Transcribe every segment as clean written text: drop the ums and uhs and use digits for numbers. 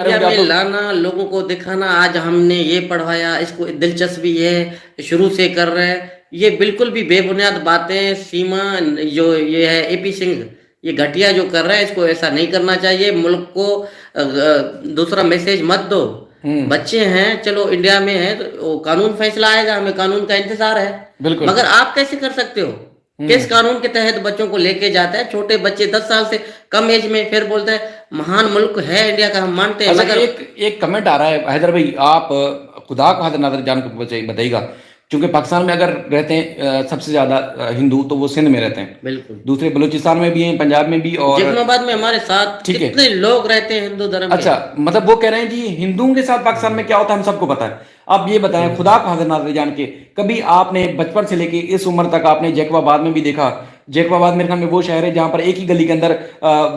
India में लाना, लोगों को दिखाना, आज हमने ये पढ़वाया, इसको दिलचस्पी है, शुरू से कर रहे हैं, ये बिल्कुल भी बेबुनियाद बातें। सीमा जो ये है एपी सिंह, ये घटिया जो कर रहा है, इसको ऐसा नहीं करना चाहिए। मुल्क को दूसरा मैसेज मत दो। बच्चे हैं, चलो इंडिया में है तो वो कानून फैसला आएगा, हमें कानून का इंतजार है। बिल्कुल। मगर आप कैसे कर सकते हो? किस कानून के तहत बच्चों को लेके जाता है? छोटे बच्चे 10 साल से कम एज में, फिर बोलते हैं महान मुल्क है इंडिया का, हम मानते हैं। अच्छा, मगर एक कमेंट आ रहा है हैदर भाई, आप खुदा को हाजिर नाजर जान को बताइएगा, क्योंकि पाकिस्तान में अगर रहते हैं सबसे ज्यादा हिंदू तो वो सिंध में रहते हैं, बिल्कुल दूसरे बलूचिस्तान में भी हैं, पंजाब में भी, और जिफनाबाद में हमारे साथ ठीक है। कितने लोग रहते हैं हिंदू धर्म के। अच्छा, मतलब वो कह रहे हैं जी हिंदुओं के साथ पाकिस्तान में क्या होता है हम सबको पता है। आप ये बताएं खुदा को हाजिर नाज़िर जान के, कभी आपने बचपन से लेके इस उम्र तक आपने जैकबाबाद में भी देखा? जैकबाबाद मेरे ख्याल में वो शहर है जहां पर एक ही गली के अंदर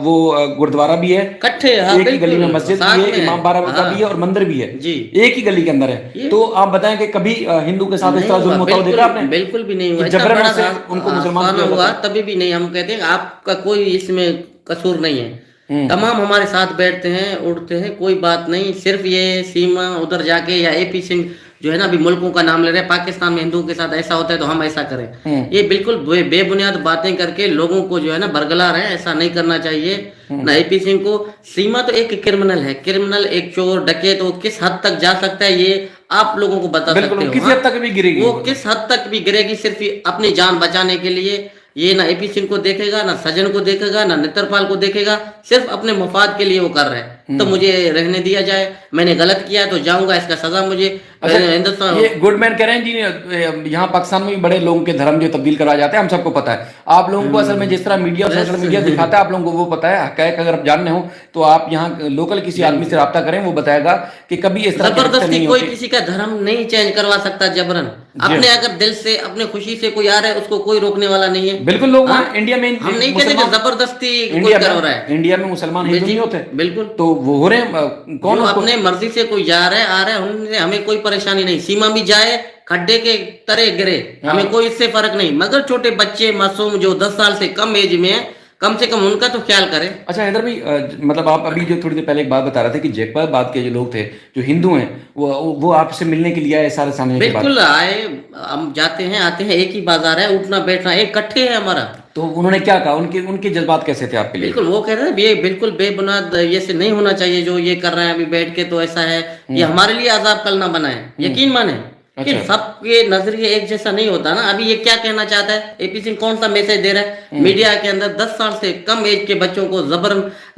वो गुरुद्वारा भी है, इकट्ठे, हाँ, एक ही गली में मस्जिद साथ भी है, में इमाम बारह का हाँ, भी है और मंदिर भी है जी, एक ही गली के अंदर है। तो आप बताएं कि कभी हिंदू के साथ इस तरह जुल्म होता हुआ देखा आपने? बिल्कुल भी नहीं हुआ। जबरन से उनको मुसलमान किया हुआ जाता है। तभी भी नहीं। हम कहते हैं आपका कोई इसमें कसूर नहीं है। तमाम हमारे साथ बैठते हैं, उठते हैं, कोई बात नहीं। सिर्फ ये सीमा उधर जाके या एपी सिंह जो है ना, अभी मुल्कों का नाम ले रहे हैं, पाकिस्तान में हिंदुओं के साथ ऐसा होता है तो हम ऐसा करें, ये बिल्कुल बेबुनियाद बातें करके लोगों को जो है ना बरगला रहे हैं। ऐसा नहीं करना चाहिए ना एपी सिंह को। सीमा तो एक क्रिमिनल है, क्रिमिनल, एक चोर डकैत, वो किस हद तक जा सकता है ये आप लोगों को बता सकते हो। किस हद तक भी गिरेगी, वो किस हद तक भी गिरेगी, सिर्फ अपनी जान बचाने के लिए। ये ना एपी सिंह को देखेगा, ना सजन को देखेगा, ना नेत्रपाल को देखेगा, सिर्फ अपने मफाद के लिए वो कर रहे हैं। तो मुझे रहने दिया जाए, मैंने गलत किया तो जाऊंगा, इसका सजा मुझे। अच्छा, हिंदुस्तान ये गुडमैन कह रहे हैं जी यहाँ पाकिस्तान में भी बड़े लोगों के धर्म जो तब्दील करवाए जाते हैं, हम सबको पता है। आप लोगों को असल में जिस तरह मीडिया और सोशल मीडिया दिखाता है आप लोगों को वो पता है। हक़ाइक़ अगर आप जानने हो तो आप यहाँ लोकल किसी आदमी से रब्ता करें, वो बताएगा कि कभी इस तरह जबरदस्ती कोई किसी का धर्म नहीं चेंज करवा सकता जबरन। अपने अगर दिल से, अपने खुशी से कोई आ रहा है, उसको कोई रोकने वाला नहीं है। बिल्कुल, लोग इंडिया में हम नहीं कहते कि जबरदस्ती कोई कर रहा है। इंडिया में मुसलमान हिंदू नहीं होते, बिल्कुल, तो वो हो रहे हैं। कौन अपने मर्जी से कोई जा रहा है, आ रहा है, उनसे हमें कोई परेशानी नहीं। सीमा भी जाए, खड्डे के तरह गिरे, हमें कोई इससे फर्क नहीं। मगर छोटे बच्चे मासूम जो 10 साल से कम एज में है, कम से कम उनका तो ख्याल करें। अच्छा हैदर भाई, मतलब आप अभी जो थोड़ी देर पहले एक बात बता रहे थे कि जैकबाबाद के जो लोग थे जो हिंदू हैं वो आपसे मिलने के लिए आए सारे सामने के बाद? बिल्कुल आए, हम जाते हैं आते हैं, एक ही बाजार है, उठना बैठना एक इकट्ठे है हमारा। तो उन्होंने क्या कहा, उनके जज्बात कैसे थे आपके लिए? बिल्कुल, वो कह रहे हैं ये बिल्कुल बेबुनियाद, ये से नहीं होना चाहिए जो ये कर रहे हैं अभी बैठ के, तो ऐसा है ये हमारे लिए अजाब कल ना बनाए, यकीन माने। कि सबके नजरिए एक जैसा नहीं होता ना। अभी ये क्या कहना चाहता है एपी सिंह, कौन सा मैसेज दे रहा है मीडिया के अंदर? 10 साल से कम एज के बच्चों को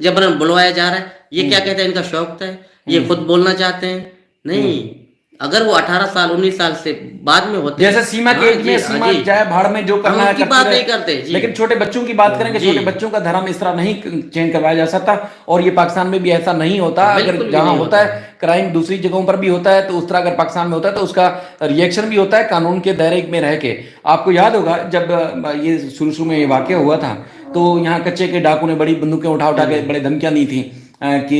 जबरन बुलवाया जा रहा है। ये क्या कहते हैं, इनका शौक है, ये खुद बोलना चाहते हैं? नहीं, अगर वो 18 साल 19 साल से बाद में होते, जैसे सीमा के एज में सीमा जाए भाड़ में जो करना है की बात नहीं करते, लेकिन छोटे बच्चों की बात करेंगे, छोटे बच्चों का धर्म इस तरह नहीं चेंज करवाया जा सकता। और ये पाकिस्तान में भी ऐसा नहीं होता। अगर जहां होता है क्राइम दूसरी जगहों पर भी होता है, तो उस तरह अगर पाकिस्तान में होता है तो उसका रिएक्शन भी होता है कानून के दायरे में रह के। आपको याद होगा जब ये शुरू में ये वाकया हुआ था तो यहाँ कच्चे के डाकू ने बड़ी बंदूकें उठा के बड़े धमकियां दी थी कि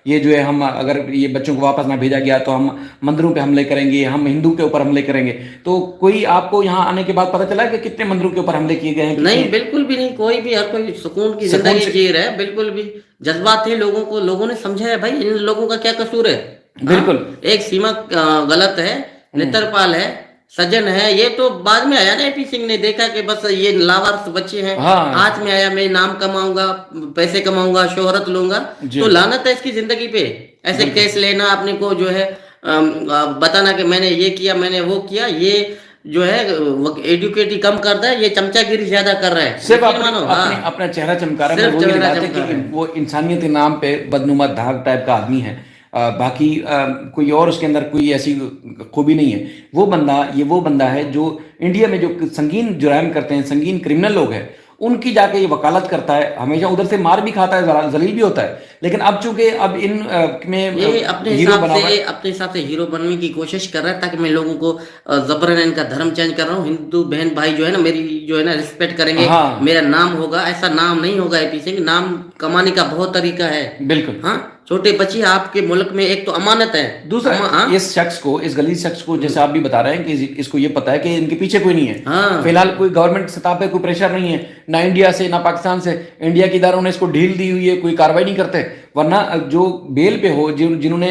ये जो है हम अगर ये बच्चों को वापस ना भेजा गया तो हम मंदिरों पे हमले करेंगे, हम हिंदू के ऊपर हमले करेंगे। तो कोई आपको यहाँ आने के बाद पता चला कि कितने मंदिरों के ऊपर हमले किए गए हैं? नहीं, बिल्कुल भी नहीं। कोई भी, हर कोई सुकून की जिंदगी जी रहा है। बिल्कुल भी जज्बात थे लोगों को, लोगों ने समझा है भाई इन लोगों का क्या कसूर है। बिल्कुल, एक सीमा गलत है, नेत्रपाल है, सज्जन है, ये तो बाद में आया ना। एपी सिंह ने देखा कि बस ये लावारिस बच्चे हैं, हाथ में आया, मैं नाम कमाऊंगा, पैसे कमाऊंगा, शोहरत लूंगा, तो लानत है इसकी जिंदगी पे। ऐसे केस लेना, अपने को जो है बताना कि मैंने ये किया, मैंने वो किया, ये जो है एडुकेटी कम करता है, ये चमचागिरी ज्यादा कर रहा है। सिर्फ अपना चेहरा चमका रहा है। वो इंसानियत के नाम पे बदनुमा धाग टाइप का आदमी है, बाकी कोई और उसके अंदर कोई ऐसी खूबी नहीं है। वो बंदा है जो इंडिया में जो संगीन जुराइम करते हैं, संगीन क्रिमिनल लोग हैं, उनकी जाके ये वकालत करता है, हमेशा उधर से मार भी खाता है, जलील भी होता है। लेकिन अब चूंकि अब इन में ये अपने हिसाब से हीरो बनने की कोशिश कर रहा है, ताकि मैं लोगों को जबरन इनका धर्म चेंज कर रहा हूँ। हिंदू बहन भाई जो है ना मेरी जो है ना रिस्पेक्ट करेंगे, मेरा नाम होगा। ऐसा नाम नहीं होगा एपी सिंह, नाम कमाने का बहुत तरीका है। बिल्कुल, हाँ, छोटे बच्चे आपके मुल्क में एक तो अमानत है, दूसरा इस शख्स को, इस गलीज शख्स को, जैसे आप भी बता रहे हैं कि इसको ये पता है कि इनके पीछे कोई नहीं है। फिलहाल कोई गवर्नमेंट सतह पे कोई प्रेशर नहीं है, ना इंडिया से ना पाकिस्तान से। इंडिया के इदारों ने इसको ढील दी हुई है, कोई कार्रवाई नहीं करते। वरना जो बेल पे हो, जिन्होंने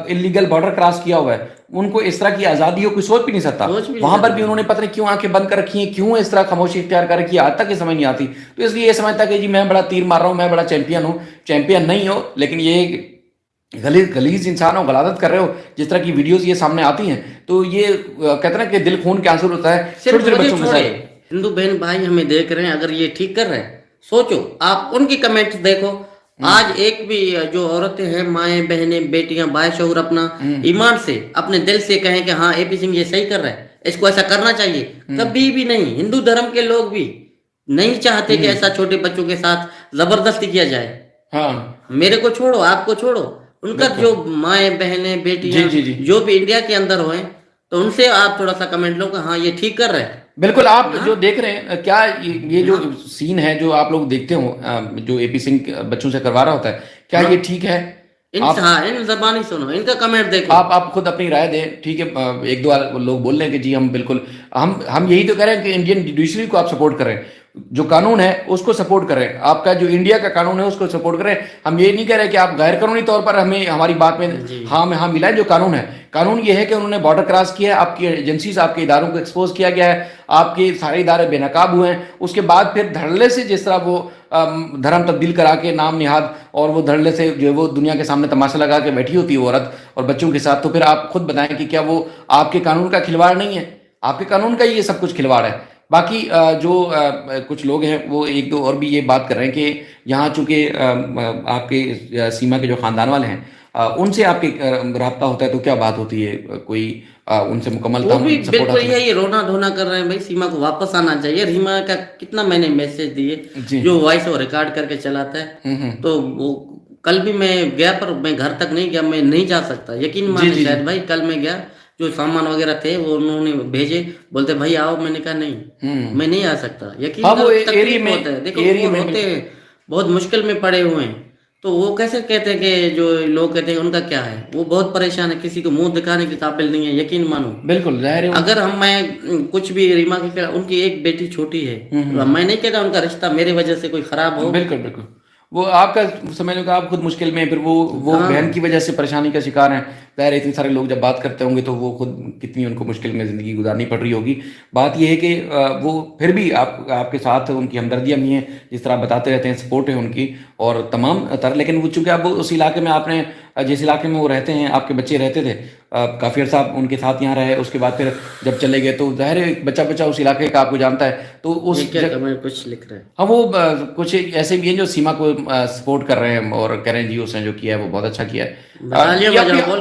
इलीगल बॉर्डर क्रॉस किया हुआ है, उनको इस तरह की आजादी हो कोई सोच भी नहीं सकता। वहां पर भी उन्होंने पता नहीं क्यों आंखें बंद कर रखी हैं, क्यों इस तरह खामोशी इख्तियार कर रखी है, आज तक ये समझ नहीं आती। तो इसलिए ये समझता कि जी मैं बड़ा तीर मार रहा हूं, मैं बड़ा चैंपियन हूं। चैंपियन नहीं हो, लेकिन ये गलीज इंसान हो, गलादत कर रहे हो, जिस तरह की वीडियोस ये सामने आती हैं, तो ये कहते हैं ना कि दिल खून के आंसू होता है छोटे छोटे बच्चों के साथ। हिंदू बहन भाई हमें देख रहे हैं, अगर ये ठीक कर रहे हैं, सोचो आप उनकी कमेंट्स देखो। आज एक भी जो औरतें हैं, माएं बहनें बेटियां बाशऊर अपना ईमान से अपने दिल से कहें कि हाँ एपी सिंह ये सही कर रहा है, इसको ऐसा करना चाहिए, कभी भी नहीं। हिंदू धर्म के लोग भी नहीं चाहते कि ऐसा छोटे बच्चों के साथ जबरदस्ती किया जाए। हाँ, मेरे को छोड़ो, आपको छोड़ो, उनका जो माएं बहनें बेटियां जो भी इंडिया के अंदर हो, तो उनसे आप थोड़ा सा कमेंट लो कि हाँ ये ठीक कर रहे हैं। बिल्कुल। आप जो देख रहे हैं, क्या ये जो सीन है जो आप लोग देखते हो, जो एपी सिंह बच्चों से करवा रहा होता है, क्या ये ठीक है? इन जबानी सुनो, इनका कमेंट देखो, आप खुद अपनी राय दें। ठीक है, एक दो लोग बोल रहे हैं कि जी हम बिल्कुल हम यही तो कह रहे हैं कि इंडियन जुडिशरी को आप सपोर्ट करें, जो कानून है उसको सपोर्ट करें, आपका जो इंडिया का कानून है उसको सपोर्ट करें। हम ये नहीं कह रहे कि आप गैर कानूनी तौर पर हमें हमारी बात में हाँ में हाँ मिलाएं। जो कानून है, कानून ये है कि उन्होंने बॉर्डर क्रॉस किया है, आपकी एजेंसी से आपके इदारों को एक्सपोज किया गया है, आपके सारे इदारे बेनकाब हुए हैं। उसके बाद फिर धड़ल्ले से जिस तरह वो धर्म तब्दील करा के नाम निहाद, और वो धड़ल्ले से जो वो दुनिया के सामने तमाशा लगा के बैठी होती है वो औरत और बच्चों के साथ, तो फिर आप खुद बताएं कि क्या वो आपके कानून का खिलवाड़ नहीं है? आपके कानून का ये सब कुछ खिलवाड़ है। बाकी जो कुछ लोग हैं वो एक दो और भी ये बात कर रहे हैं कि यहाँ चूंकि आपके सीमा के जो खानदान वाले हैं उनसे आपके राब्ता होता है, तो क्या बात होती है? कोई उनसे मुकम्मल वो भी बिल्कुल यही रोना धोना कर रहे हैं, भाई सीमा को वापस आना चाहिए। रीमा का कितना मैंने मैसेज दिए, जो वॉइस और रिकॉर्ड करके चलाता है, तो वो कल भी मैं गया, पर मैं घर तक नहीं गया, मैं नहीं जा सकता, यकीन माने शायद भाई। कल मैं गया, जो सामान वगैरह थे वो उन्होंने भेजे, बोलते भाई आओ, मैंने कहा नहीं मैं नहीं आ सकता। यकीन तकलीफ होता है, देखो वो होते हैं बहुत मुश्किल में पड़े हुए हैं, तो वो कैसे कहते हैं कि जो लोग कहते हैं उनका क्या है, वो बहुत परेशान है, किसी को मुंह दिखाने के काबिल नहीं है, यकीन मानो। बिल्कुल जाहिर है। अगर मैं कुछ भी रीमा की, उनकी एक बेटी छोटी है, मैं नहीं कहता उनका रिश्ता मेरी वजह से कोई खराब हो। बिल्कुल बिल्कुल, वो आपका समझ लो कि आप खुद मुश्किल में, फिर वो बहन की वजह से परेशानी का शिकार हैं। जाहिर है इतने सारे लोग जब बात करते होंगे तो वो खुद कितनी उनको मुश्किल में ज़िंदगी गुजारनी पड़ रही होगी। बात यह है कि वो फिर भी आपके साथ उनकी हमदर्दियाँ भी हैं, जिस तरह बताते रहते हैं, सपोर्ट है उनकी और तमाम तरह। लेकिन वो चूँकि अब उस इलाके में आपने जिस इलाके में वो रहते हैं, आपके बच्चे रहते थे, काफ़ी अर्सा उनके साथ यहाँ रहे, उसके बाद फिर जब चले गए तो जाहिर है बच्चा उस इलाके का आपको जानता है, तो उस कुछ लिख रहे हैं। हाँ, वो कुछ ऐसे भी हैं जो सीमा को सपोर्ट कर रहे हैं और कह रहे हैं जी उसने जो किया है वो बहुत अच्छा किया है।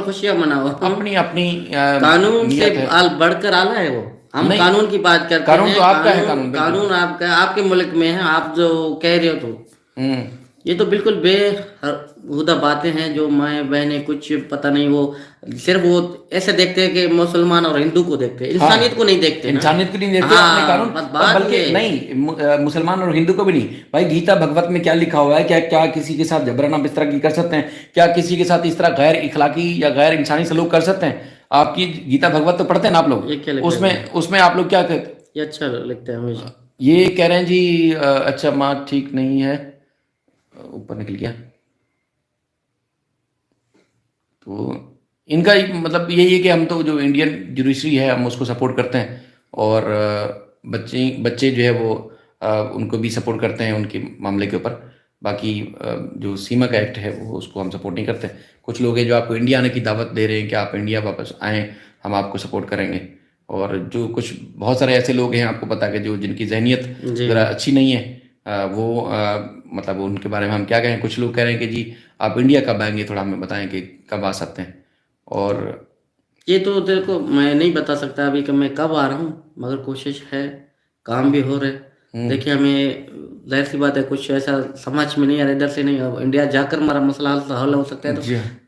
खुशियां मनाओ, अपनी अपनी कानून से बढ़कर आला है वो। हम कानून की बात करते हैं, कानून तो आपका है, कानून आपका, आपके मुल्क में है, आप जो कह रहे हो तो ये तो बिल्कुल बेहुदा बातें हैं। जो माएँ बहनें कुछ पता नहीं, वो सिर्फ वो ऐसे देखते हैं कि मुसलमान और हिंदू को देखते हैं, इंसानियत को नहीं देखते, इंसानियत को नहीं देखते अपने कानून, बल्कि नहीं मुसलमान और हिंदू को भी नहीं। भाई गीता भगवत में क्या लिखा हुआ है? क्या किसी के साथ जबराना बिस्तरा कर सकते हैं? क्या किसी के साथ इस तरह गैर इखलाकी या गैर इंसानी सलूक कर सकते हैं? आपकी गीता भगवत तो पढ़ते हैं ना आप लोग, उसमें आप लोग क्या कहते? ये अच्छा लिखते हैं हमेशा। ये कह रहे हैं जी अच्छा माँ ठीक नहीं है, ऊपर निकल गया। तो इनका मतलब यही है कि हम तो जो इंडियन जुडिशरी है हम उसको सपोर्ट करते हैं, और बच्चे जो है वो उनको भी सपोर्ट करते हैं उनके मामले के ऊपर। बाकी जो सीमा का एक्ट है वो उसको हम सपोर्ट नहीं करते। कुछ लोग हैं जो आपको इंडिया आने की दावत दे रहे हैं कि आप इंडिया वापस आएँ, हम आपको सपोर्ट करेंगे, और जो कुछ बहुत सारे ऐसे लोग हैं आपको पता है कि जो जिनकी जहनीत ज़रा अच्छी नहीं है, वो मतलब उनके बारे में हम क्या कहें। कुछ लोग कह रहे हैं कि जी आप इंडिया कब आएंगे, थोड़ा हमें बताएं कि कब आ सकते हैं। और ये तो देखो मैं नहीं बता सकता अभी कि मैं कब आ रहा हूँ, मगर कोशिश है, काम भी हो रहे। देखिए हमें जाहिर सी बात है कुछ ऐसा समझ में नहीं आ रहा, इधर से नहीं, इंडिया जाकर हमारा मसला हल हो सकता है, तो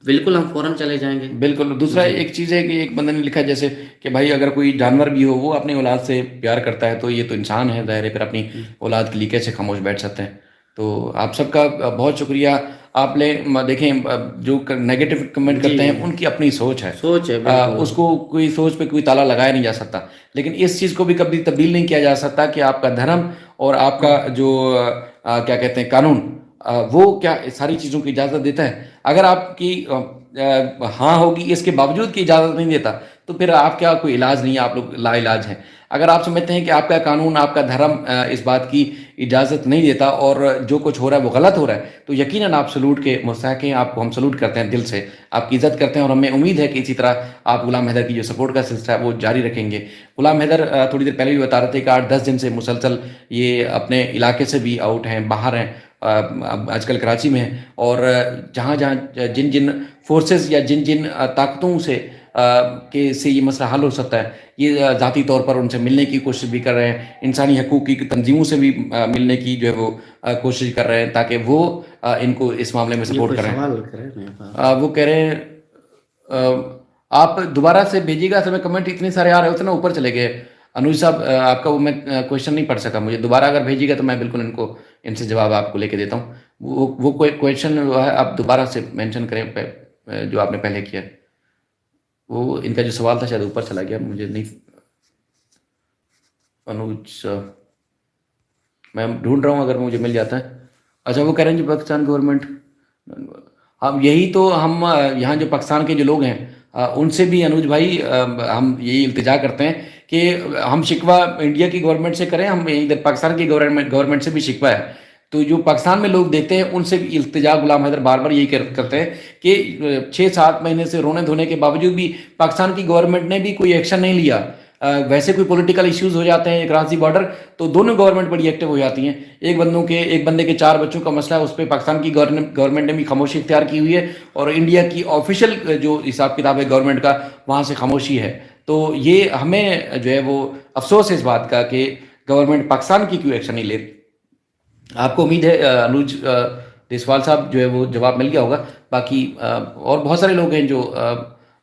बिल्कुल हम फौरन चले जाएंगे। बिल्कुल। दूसरा एक चीज़ है कि एक बंदे ने लिखा जैसे कि भाई अगर कोई जानवर भी हो वो अपनी औलाद से प्यार करता है तो ये तो इंसान है, जाहिर है फिर अपनी औलाद के लिए कैसे खामोश बैठ सकते हैं। तो आप सबका बहुत शुक्रिया। आप देखें जो नेगेटिव कमेंट करते हैं उनकी अपनी सोच है, उसको कोई सोच पे कोई ताला लगाया नहीं जा सकता, लेकिन इस चीज़ को भी कभी तब्दील नहीं किया जा सकता कि आपका धर्म और आपका जो क्या कहते हैं कानून वो क्या सारी चीज़ों की इजाज़त देता है? अगर आपकी हाँ होगी इसके बावजूद की इजाज़त नहीं देता, तो फिर आप क्या कोई इलाज नहीं है, आप लोग लाइलाज हैं। अगर आप समझते हैं कि आपका कानून, आपका धर्म इस बात की इजाज़त नहीं देता और जो कुछ हो रहा है वो गलत हो रहा है, तो यकीनन आप सलूट के मुस्तहक हैं, आपको हम सलूट करते हैं दिल से, आपकी इज़्ज़त करते हैं और हमें उम्मीद है कि इसी तरह आप गुलाम हैदर की जो सपोर्ट का सिलसिला है वो जारी रखेंगे। गुलाम हैदर थोड़ी देर पहले भी बता रहे थे कि 8-10 दिन से मुसलसल ये अपने इलाके से भी आउट हैं, बाहर हैं, अब आजकल कराची में हैं और जहाँ-जहाँ जिन-जिन फोर्सेस या जिन-जिन ताकतों से के से ये मसला हल हो सकता है, ये ज़ाती तौर पर उनसे मिलने की कोशिश भी कर रहे हैं, इंसानी हकूक़ की तंजीमों से भी मिलने की जो है वो कोशिश कर रहे हैं ताकि वो इनको इस मामले में सपोर्ट करें। वो कह रहे हैं आप दोबारा से भेजिएगा, समय कमेंट इतने सारे आ रहे होते ना ऊपर चले गए। अनुज साहब आपका वो मैं क्वेश्चन नहीं पढ़ सका, मुझे दोबारा अगर भेजिएगा तो मैं बिल्कुल इनसे जवाब आपको लेके देता हूँ। वो कोई क्वेश्चन है आप दोबारा से मेंशन करें जो आपने पहले किया। वो इनका जो सवाल था शायद ऊपर चला गया, मुझे नहीं। अनुज मैं ढूंढ रहा हूँ, अगर मुझे मिल जाता है। अच्छा, वो कह रहे हैं जी पाकिस्तान गवर्नमेंट, हम यही तो हम यहाँ जो पाकिस्तान के जो लोग हैं उनसे भी अनुज भाई हम यही इल्तिजा करते हैं कि हम शिकवा इंडिया की गवर्नमेंट से करें, हम इधर पाकिस्तान की गवर्नमेंट से भी शिकवा है। तो जो पाकिस्तान में लोग देखते हैं उनसे भी इल्तिजा गुलाम हैदर बार बार यही करते हैं कि 6-7 महीने से रोने धोने के बावजूद भी पाकिस्तान की गवर्नमेंट ने भी कोई एक्शन नहीं लिया। वैसे कोई पॉलिटिकल इश्यूज हो जाते हैं कराची बॉर्डर, तो दोनों गवर्नमेंट बड़ी एक्टिव हो जाती हैं। एक बंदे के 4 बच्चों का मसला है, उस पर पाकिस्तान की गवर्नमेंट ने भी खामोशी इख्तियार की हुई है और इंडिया की ऑफिशियल जो हिसाब किताब है गवर्नमेंट का, वहाँ से खामोशी है। तो ये हमें जो है वो अफसोस है इस बात का कि गवर्नमेंट पाकिस्तान की क्यों एक्शन नहीं ले। आपको उम्मीद है अनुज देसवाल साहब जो है वो जवाब मिल गया होगा। बाकी और बहुत सारे लोग हैं जो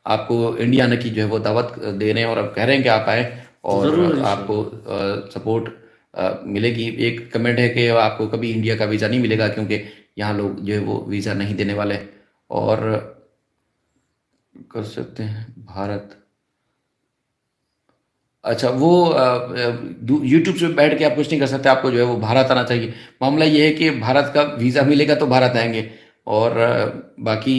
आपको इंडिया आने की जो है वो दावत दे रहे हैं और अब कह रहे हैं कि आप आए और आपको सपोर्ट मिलेगी। एक कमेंट है कि आपको कभी इंडिया का वीज़ा नहीं मिलेगा क्योंकि यहाँ लोग जो है वो वीज़ा नहीं देने वाले, और कर सकते हैं भारत। अच्छा, वो यूट्यूब से बैठ के आप कुछ नहीं कर सकते, आपको जो है वो भारत आना चाहिए। मामला ये है कि भारत का वीज़ा मिलेगा तो भारत आएंगे, और बाकी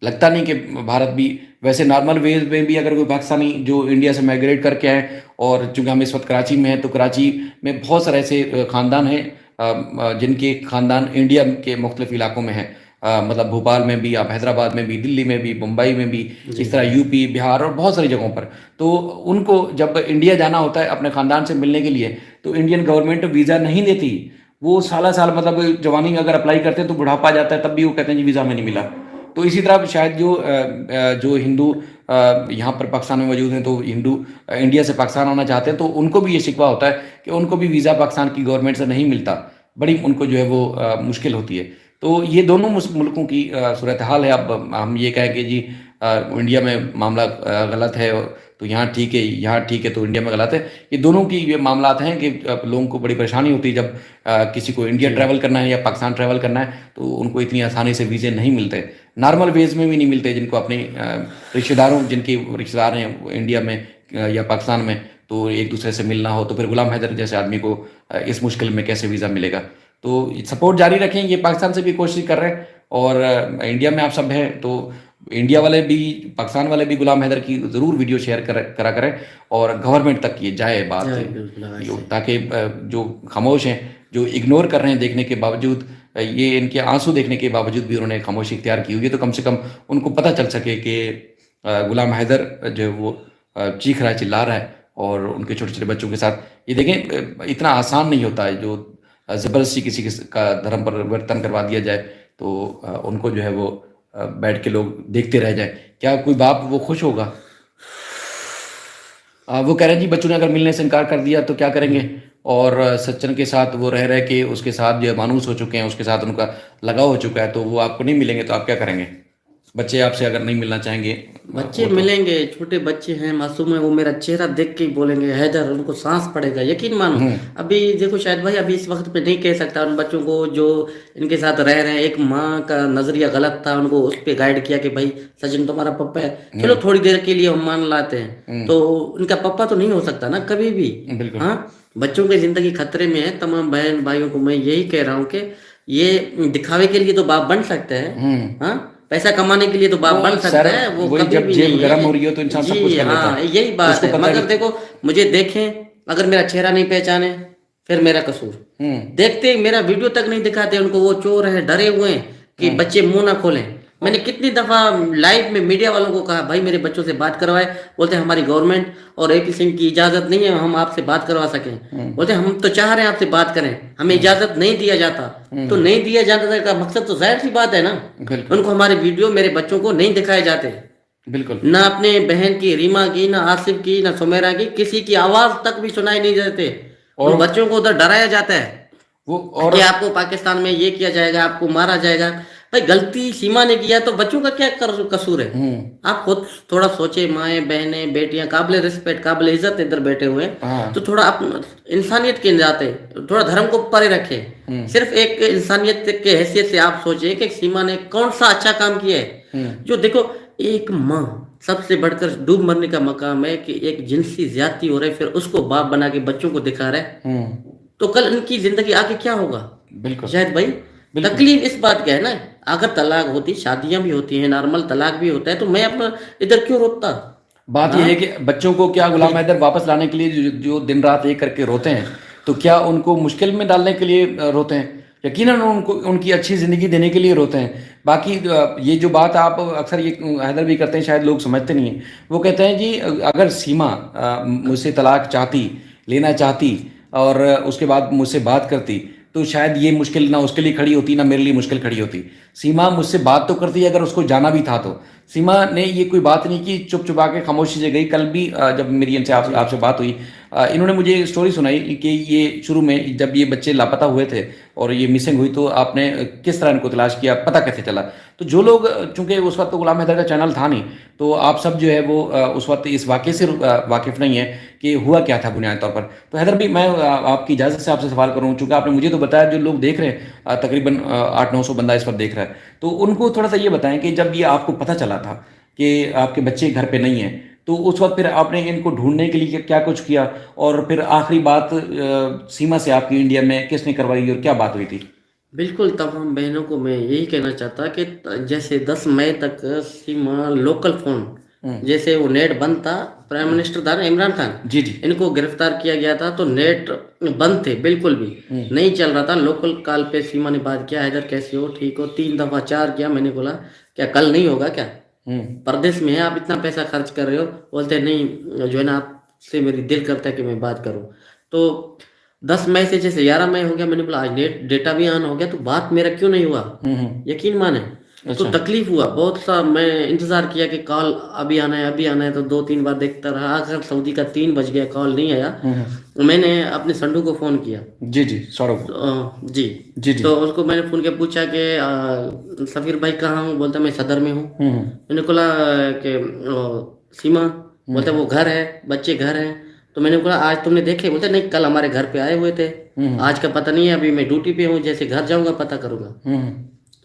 लगता नहीं कि भारत भी वैसे नॉर्मल वेज में भी अगर कोई पाकिस्तानी जो इंडिया से माइग्रेट करके आए, और चूँकि हम इस वक्त कराची में हैं तो कराची में बहुत सारे ऐसे ख़ानदान हैं जिनके ख़ानदान इंडिया के मुख्तलिफ इलाकों में हैं, मतलब भोपाल में भी, आप हैदराबाद में भी, दिल्ली में भी, मुंबई में भी, इस तरह यूपी, बिहार और बहुत सारी जगहों पर। तो उनको जब इंडिया जाना होता है अपने ख़ानदान से मिलने के लिए तो इंडियन गवर्नमेंट वीज़ा नहीं देती। वो साल मतलब जवानी में अगर अप्लाई करते हैं तो बुढ़ापा आ जाता है, तब भी वो कहते हैं जी वीज़ा में नहीं मिला। तो इसी तरह शायद जो हिंदू यहाँ पर पाकिस्तान में मौजूद हैं, तो हिंदू इंडिया से पाकिस्तान आना चाहते हैं तो उनको भी ये शिकवा होता है कि उनको भी वीज़ा पाकिस्तान की गवर्नमेंट से नहीं मिलता, बड़ी उनको जो है वो मुश्किल होती है। तो ये दोनों मुल्कों की सूरत हाल है। अब हम ये कहें कि जी इंडिया में मामला गलत है तो यहाँ ठीक है, यहाँ ठीक है तो इंडिया में गलत है, ये दोनों की ये मामलात हैं कि लोगों को बड़ी परेशानी होती है जब किसी को इंडिया ट्रैवल करना है या पाकिस्तान ट्रैवल करना है तो उनको इतनी आसानी से वीज़े नहीं मिलते, नॉर्मल वेज में भी नहीं मिलते। जिनको अपने जिनके रिश्तेदार हैं इंडिया में या पाकिस्तान में, तो एक दूसरे से मिलना हो तो फिर गुलाम हैदर जैसे आदमी को इस मुश्किल में कैसे वीज़ा मिलेगा। तो सपोर्ट जारी रखें, ये पाकिस्तान से भी कोशिश कर रहे हैं और इंडिया में आप सब हैं तो इंडिया वाले भी पाकिस्तान वाले भी गुलाम हैदर की ज़रूर वीडियो शेयर करा करें और गवर्नमेंट तक ये जाए बात, ताकि जो खामोश हैं, जो इग्नोर कर रहे हैं देखने के बावजूद, ये इनके आंसू देखने के बावजूद भी उन्होंने खामोशी इख्तियार की हुई है, तो कम से कम उनको पता चल सके कि गुलाम हैदर जो है वो चीख रहा है, चिल्ला रहा है और उनके छोटे छोटे बच्चों के साथ। ये देखें इतना आसान नहीं होता है, जो ज़बरदस्ती किसी का धर्म परिवर्तन करवा दिया जाए तो उनको जो है वो बैठ के लोग देखते रह जाए, क्या कोई बाप वो खुश होगा? वो कह रहे हैं जी बच्चों ने अगर मिलने से इनकार कर दिया तो क्या करेंगे, और सज्जन के साथ वो रह के उसके साथ जो मानूस हो चुके हैं, उसके साथ उनका लगाव हो चुका है, तो वो आपको नहीं मिलेंगे तो आप क्या करेंगे? बच्चे आपसे अगर नहीं मिलना चाहेंगे, बच्चे मिलेंगे, छोटे बच्चे हैं, मासूम है, वो मेरा चेहरा देख के ही बोलेंगे हैदर, उनको सांस पड़ेगा, यकीन मानो। अभी देखो शायद भाई अभी इस वक्त पे नहीं कह सकता उन बच्चों को जो इनके साथ रह रहे हैं, एक माँ का नजरिया गलत था, उनको उस पर गाइड किया कि भाई सचिन तुम्हारा पप्पा है, चलो थोड़ी देर के लिए हम मान लाते हैं, तो उनका पप्पा तो नहीं हो सकता ना कभी भी। हाँ, बच्चों की जिंदगी खतरे में है। तमाम बहन भाइयों को मैं यही कह रहा हूँ कि ये दिखावे के लिए तो बाप बन सकते हैं, हाँ, पैसा कमाने के लिए तो बाप बन सकता है, वो कभी भी नहीं गर्म हो रही हो तो इंसान सब कुछ कर लेता है। यही बात है। मगर देखो, मुझे देखें, अगर मेरा चेहरा नहीं पहचाने फिर मेरा कसूर, देखते मेरा वीडियो तक नहीं दिखाते उनको, वो चोर है, डरे हुए हैं कि बच्चे मुंह ना खोलें। मैंने कितनी दफा लाइव में मीडिया वालों को कहा, भाई मेरे बच्चों से बात करवाए, बोलते हमारी गवर्नमेंट और एपी सिंह की इजाजत नहीं है हम आपसे बात करवा सकें। बोलते हम तो चाह रहे हैं आपसे बात करें, हमें इजाजत नहीं दिया जाता। तो नहीं दिया जाता का मकसद तो जाहिर सी बात है ना, उनको हमारे वीडियो मेरे बच्चों को नहीं दिखाए जाते। बिल्कुल, ना अपने बहन की, रीमा की, ना आसिफ की, ना सुमेरा की, किसी की आवाज तक भी सुनाई नहीं देते, और बच्चों को उधर डराया जाता है वो, और कि आपको पाकिस्तान में ये किया जाएगा, आपको मारा जाएगा। भाई गलती सीमा ने किया तो बच्चों का क्या कसूर है? आप खुद थोड़ा सोचे, माए बहनें बेटियां काबिल रिस्पेक्ट काबिल इज्जत इधर बैठे हुए, तो थोड़ा आप इंसानियत के नाते थोड़ा धर्म को परे रखे। सिर्फ एक इंसानियत के हैसियत से आप सोचे कि सीमा ने कौन सा अच्छा काम किया है। जो देखो, एक माँ सबसे बढ़कर डूब मरने का मकाम है कि एक जिनसी ज्यादती हो रही है, फिर उसको बाप बना के बच्चों को दिखा रहे, तो कल इनकी जिंदगी आगे क्या होगा? बिल्कुल शायद भाई तकलीफ इस बात का है ना, अगर तलाक होती, शादियां भी होती हैं, नॉर्मल तलाक भी होता है, तो मैं अपना इधर क्यों रोकता? बात यह है कि बच्चों को क्या गुलाम हैदर वापस लाने के लिए जो दिन रात एक करके रोते हैं, तो क्या उनको मुश्किल में डालने के लिए रोते हैं? यकीनन उनको उनकी अच्छी जिंदगी देने के लिए रोते हैं। बाकी ये जो बात आप अक्सर ये हैदर भी करते हैं, शायद लोग समझते नहीं हैं। वो कहते हैं जी अगर सीमा मुझसे तलाक चाहती, लेना चाहती, और उसके बाद मुझसे बात करती, तो शायद ये मुश्किल ना उसके लिए खड़ी होती, ना मेरे लिए मुश्किल खड़ी होती। सीमा मुझसे बात तो करती है, अगर उसको जाना भी था तो। सीमा ने ये कोई बात नहीं की, चुप चुपा के खामोशी से गई। कल भी जब मेरी इनसे आपसे बात हुई, इन्होंने मुझे स्टोरी सुनाई कि ये शुरू में जब ये बच्चे लापता हुए थे और ये मिसिंग हुई, तो आपने किस तरह इनको तलाश किया, पता कैसे चला? तो जो लोग, चूंकि उस वक्त तो गुलाम हैदर का चैनल था नहीं, तो आप सब जो है वो उस वक्त इस वाक़े से वाकिफ़ नहीं है कि हुआ क्या था बुनियादी तौर पर। तो हैदर भी, मैं आपकी इजाज़त से आपसे सवाल करूँ, चूँकि आपने मुझे तो बताया, जो लोग देख रहे हैं तकरीबन 800-900 बंदा इस पर देख रहा है, तो उनको थोड़ा सा ये बताएं कि जब ये आपको पता चला था कि आपके बच्चे घर पे नहीं हैं, तो उस वक्त फिर आपने इनको ढूंढने के लिए क्या कुछ किया, और फिर आखिरी बात सीमा से आपकी इंडिया में किसने करवाई और क्या बात हुई थी? बिल्कुल, तमाम बहनों को मैं यही कहना चाहता कि जैसे 10 मई तक सीमा लोकल फोन, जैसे वो नेट बंद था, प्राइम मिनिस्टर था ना इमरान खान जी जी, इनको गिरफ्तार किया गया था, तो नेट बंद थे, बिल्कुल भी नहीं चल रहा था। लोकल कॉल पे सीमा ने बात किया, हैदर कैसे हो, ठीक हो, 3 दफा 4 किया। मैंने बोला क्या कल नहीं होगा क्या? परदेश में है, आप इतना पैसा खर्च कर रहे हो? बोलते नहीं, जो है ना, आपसे मेरी दिल करता है कि मैं बात करूं। तो 10 मई से जैसे 11 मई हो गया, मैंने बोला आज नेट डेटा भी ऑन हो गया, तो बात मेरा क्यों नहीं हुआ? यकीन माने, तो तकलीफ हुआ बहुत सा। मैं इंतजार किया कि कॉल अभी आना है, अभी आना है, तो 2-3 बार देखता रहा। आखिर सऊदी का 3 बज गया, कॉल नहीं आया। मैंने अपने संडू को फोन किया। जी जी, सौरभ जी जी जी। तो उसको मैंने फोन किया, पूछा कि सफीर भाई कहाँ हूँ? बोलता मैं सदर में हूँ। मैंने बोला कि सीमा? बोलता वो घर है, बच्चे घर हैं। तो मैंने बोला आज तुमने देखे? बोलते नहीं, कल हमारे घर पे आए हुए थे, आज का पता नहीं है, अभी मैं ड्यूटी पे हूँ, जैसे घर जाऊंगा पता करूंगा।